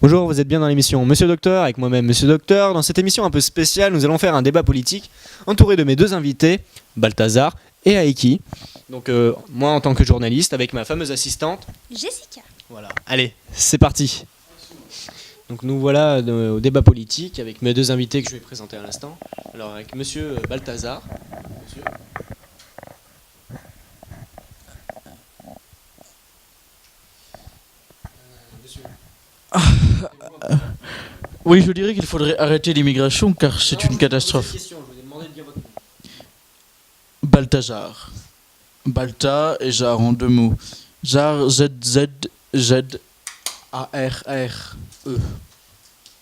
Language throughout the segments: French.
Bonjour, vous êtes bien dans l'émission Monsieur Docteur, avec moi-même Monsieur Docteur. Dans cette émission un peu spéciale, nous allons faire un débat politique entouré de mes deux invités, Balthazar et Aiki. Donc moi en tant que journaliste, avec ma fameuse assistante, Jessica. Voilà, allez, c'est parti. Donc nous voilà au débat politique avec mes deux invités que je vais présenter à l'instant. Alors avec Monsieur Balthazar. Monsieur. Oui, je dirais qu'il faudrait arrêter l'immigration car c'est une catastrophe. Balthazar. Balta et Jar en deux mots. Jar, Z-Z-Z-A-R-R-E.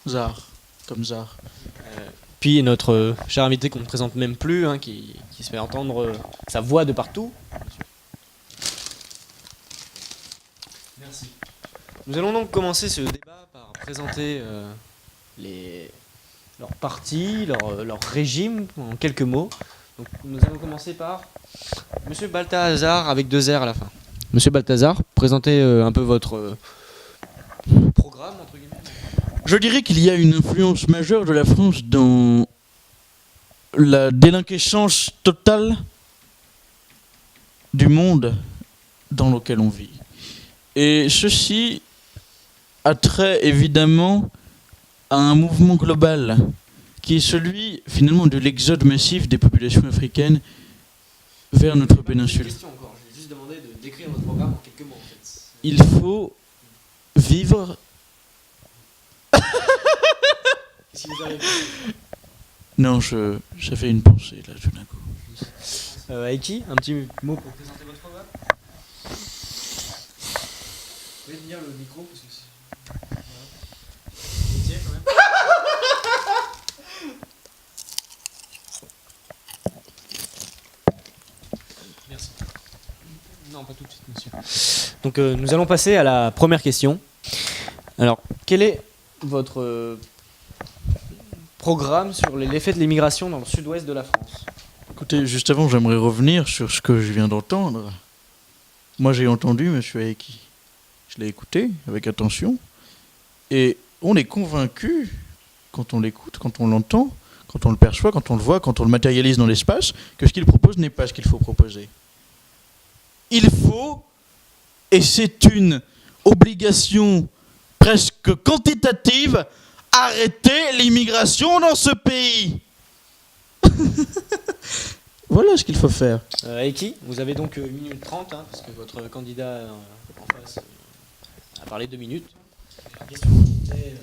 Zar, comme Zar. Puis notre cher invité qu'on ne présente même plus, hein, qui se fait entendre sa voix de partout. Merci. Nous allons donc commencer ce débat par présenter leurs partis, leur régime en quelques mots. Donc, nous allons commencer par Monsieur Balthazar avec deux R à la fin. Monsieur Balthazar, présentez un peu votre programme entre guillemets. Je dirais qu'il y a une influence majeure de la France dans la délinquescence totale du monde dans lequel on vit. Et ceci a trait évidemment à un mouvement global qui est celui finalement de l'exode massif des populations africaines vers notre péninsule. Je vais juste demander de décrire votre programme en quelques mots en fait. Il faut vivre. Si vous arrivez. Non, j'avais une pensée là tout d'un coup. Aiki, un petit mot pour présenter votre programme. Vous pouvez tenir le micro parce que c'est... Voilà. Vous tiens quand même. Merci. Non, pas tout de suite, monsieur. Donc nous allons passer à la première question. Alors, quel est votre programme sur l'effet de l'immigration dans le sud-ouest de la France? Écoutez, juste avant, j'aimerais revenir sur ce que je viens d'entendre. Moi, j'ai entendu M. Aiki. Je l'ai écouté avec attention. Et on est convaincu, quand on l'écoute, quand on l'entend, quand on le perçoit, quand on le voit, quand on le matérialise dans l'espace, que ce qu'il propose n'est pas ce qu'il faut proposer. Il faut, et c'est une obligation presque quantitative, arrêter l'immigration dans ce pays. Voilà ce qu'il faut faire. Aiki, vous avez donc 1 minute 30, hein, parce que votre candidat en face a parlé 2 minutes. La question était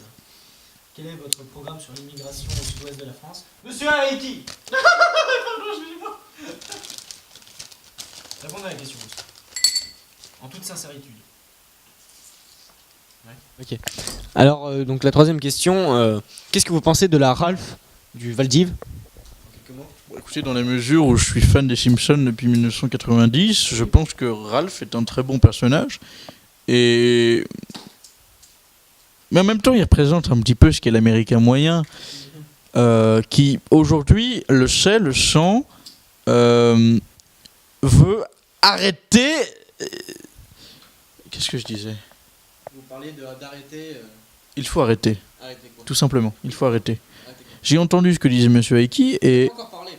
quel est votre programme sur l'immigration au sud-ouest de la France? Monsieur Aiki. Répondez à la question, monsieur. En toute sincéritude. Ouais. Ok. Alors, donc la troisième question, qu'est-ce que vous pensez de la Ralph du Val-d'Hiv? Bon, écoutez, dans la mesure où je suis fan des Simpsons depuis 1990, je pense que Ralph est un très bon personnage. Mais en même temps, il représente un petit peu ce qu'est l'Américain moyen, qui aujourd'hui, le sait, le sent, veut arrêter... Qu'est-ce que je disais? Vous parliez d'arrêter... Il faut arrêter. Arrêter quoi? Tout simplement, il faut arrêter. Arrêter quoi? J'ai entendu ce que disait M. Aiki et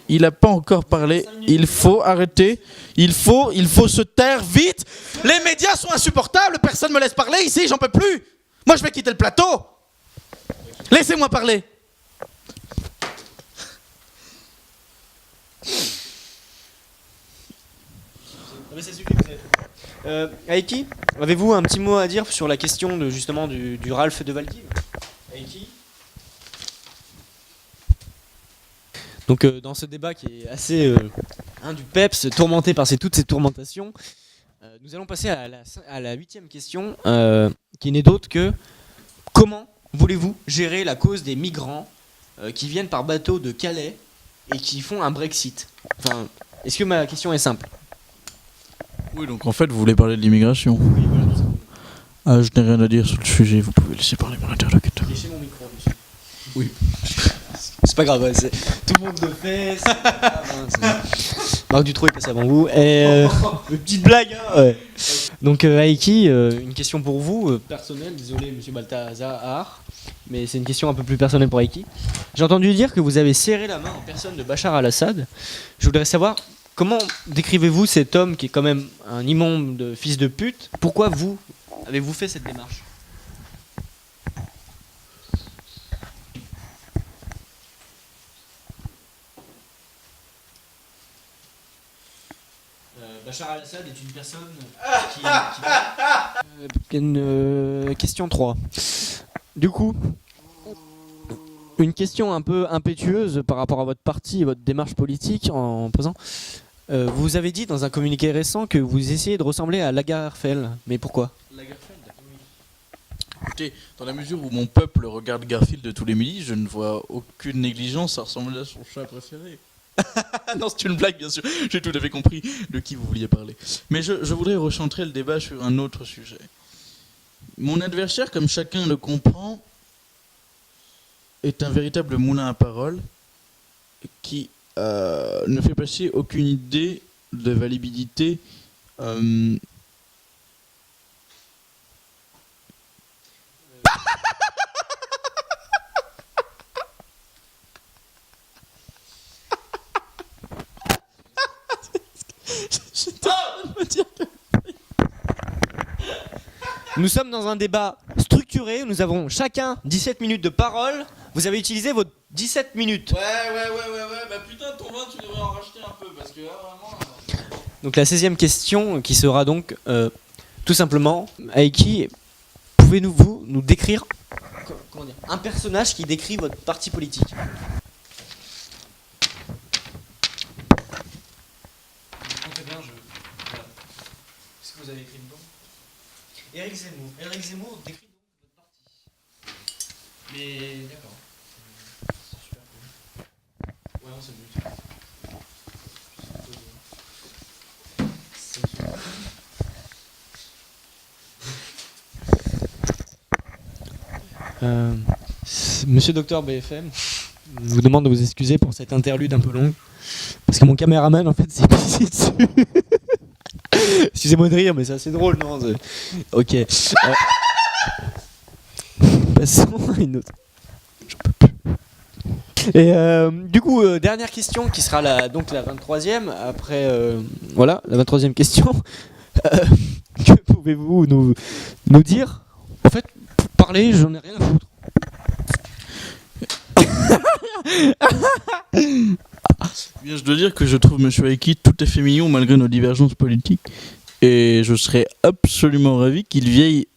il n'a pas encore parlé. Il faut arrêter. Il faut se taire vite. Les médias sont insupportables. Personne ne me laisse parler ici. J'en peux plus. Moi, je vais quitter le plateau. Laissez-moi parler. Mais ça suffit, vous avez... Aiki, avez-vous un petit mot à dire sur la question de, justement du Ralph de Val-d'Hiv? Aiki. Donc dans ce débat qui est assez du PEPS, tourmenté par toutes ces tourmentations, nous allons passer à la 8e question, qui n'est d'autre que comment voulez-vous gérer la cause des migrants qui viennent par bateau de Calais et qui font un Brexit? Enfin, est-ce que ma question est simple? Oui, donc en fait, vous voulez parler de l'immigration. Oui, voilà, tout ça. Ah, je n'ai rien à dire sur le sujet. Vous pouvez laisser parler mon interlocuteur. Léchez mon micro, monsieur. Oui. C'est pas grave, tout le monde le fait. C'est pas grave, hein, Marc Dutroux est passé avant vous. Et, petite blague, hein, ouais. Donc Aiki, une question pour vous, personnelle, désolé monsieur Balthazar, mais c'est une question un peu plus personnelle pour Aiki. J'ai entendu dire que vous avez serré la main en personne de Bachar al-Assad. Je voudrais savoir, comment décrivez-vous cet homme qui est quand même un immonde fils de pute? Pourquoi vous avez-vous fait cette démarche? Bachar al-Assad est une personne question 3. Du coup, une question un peu impétueuse par rapport à votre parti et votre démarche politique en posant. Vous avez dit dans un communiqué récent que vous essayez de ressembler à Lagerfeld. Mais pourquoi? Lagerfeld. Écoutez, dans la mesure où mon peuple regarde Garfield de tous les midis, je ne vois aucune négligence à ressembler à son chat préféré. Non, c'est une blague, bien sûr. J'ai tout à fait compris de qui vous vouliez parler. Mais je voudrais recentrer le débat sur un autre sujet. Mon adversaire, comme chacun le comprend, est un véritable moulin à paroles qui ne fait passer aucune idée de validité Nous sommes dans un débat structuré, nous avons chacun 17 minutes de parole. Vous avez utilisé vos 17 minutes. Ouais, bah putain, ton vin, tu devrais en racheter un peu, parce que là, vraiment... Donc la 16e question, qui sera donc, tout simplement, Aiki, pouvez-vous nous décrire comment dire, un personnage qui décrit votre parti politique? Qu'est-ce que vous avez écrit dedans? Éric Zemmour. Éric Zemmour décrit donc votre parti. Mais d'accord. C'est super cool. Ouais, non, c'est le but. Monsieur Docteur BFM, je vous demande de vous excuser pour cette interlude un peu longue. Parce que mon caméraman, en fait, s'est pissé dessus. Excusez-moi de rire, mais c'est assez drôle, non? Ok. Passons à une autre. J'en peux plus. Et du coup, dernière question qui sera donc la 23e. Après, voilà, la 23e question. Que pouvez-vous nous dire? En fait, parler, j'en ai rien à foutre. Bien, je dois dire que je trouve Monsieur Aiki tout à fait mignon malgré nos divergences politiques. Et je serais absolument ravi qu'il vieille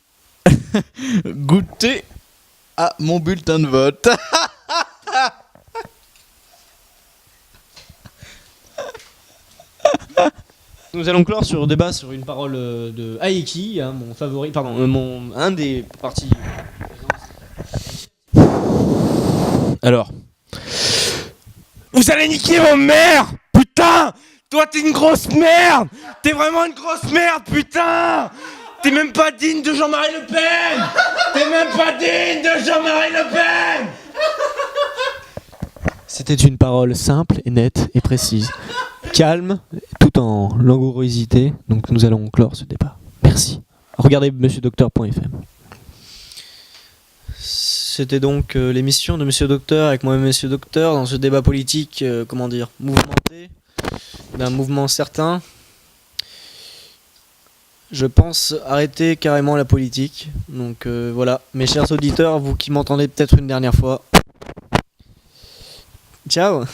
goûter à mon bulletin de vote. Nous allons clore sur débat sur une parole de Aiki, hein, mon favori, pardon, un des partis. Alors. Vous allez niquer vos mères, putain! Toi t'es une grosse merde! T'es vraiment une grosse merde, putain! T'es même pas digne de Jean-Marie Le Pen! T'es même pas digne de Jean-Marie Le Pen! C'était une parole simple et nette et précise. Calme, tout en langourosité. Donc nous allons clore ce débat. Merci. Regardez monsieurdocteur.fm. C'était donc l'émission de Monsieur Docteur avec moi-même Monsieur Docteur dans ce débat politique, comment dire, mouvementé, d'un mouvement certain. Je pense arrêter carrément la politique. Donc voilà, mes chers auditeurs, vous qui m'entendez peut-être une dernière fois. Ciao.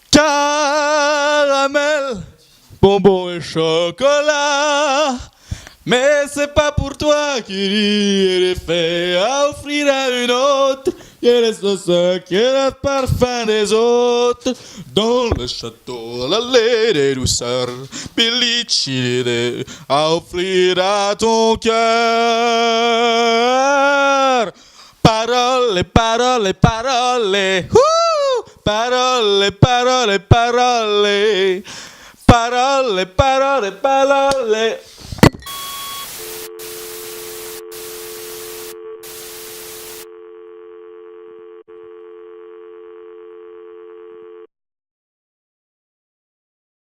Caramel, bonbons et chocolat. Mais c'est pas pour toi qu'il est fait à offrir à une autre. Il reste ce qui est le parfum des autres. Dans le château, l'allée des douceurs, Pellicide à offrir à ton cœur. Parole, parole, parole. Parole, parole, parole. Parole, parole, parole.